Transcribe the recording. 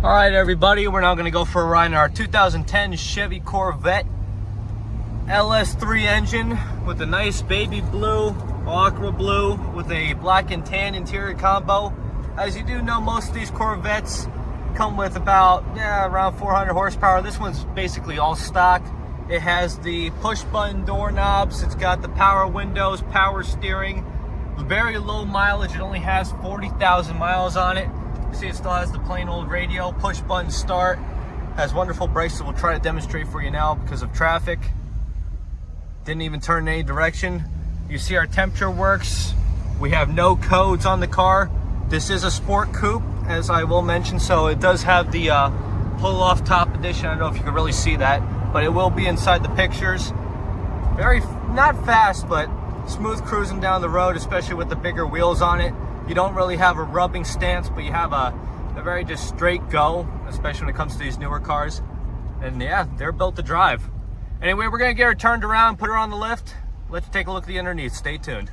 All right, everybody, we're now going to go for a ride in our 2010 Chevy Corvette LS3 engine with a nice baby blue, aqua blue with a black and tan interior combo. As you do know, most of these Corvettes come with about around 400 horsepower. This one's basically all stock. It has the push button door knobs. It's got the power windows, power steering, very low mileage. It only has 40,000 miles on it. You see it still has the plain old radio, push button start, has wonderful brakes that we'll try to demonstrate for you now because of traffic. Didn't even turn in any direction. You see our temperature works. We have no codes on the car. This is a sport coupe, as I will mention, so it does have the pull off top edition. I don't know if you can really see that, but it will be inside the pictures. Very, not fast, but smooth cruising down the road, especially with the bigger wheels on it. You don't really have a rubbing stance, but you have a very just straight go, especially when it comes to these newer cars. And yeah, they're built to drive. Anyway, we're gonna get her turned around, put her on the lift. Let's take a look at the underneath. Stay tuned.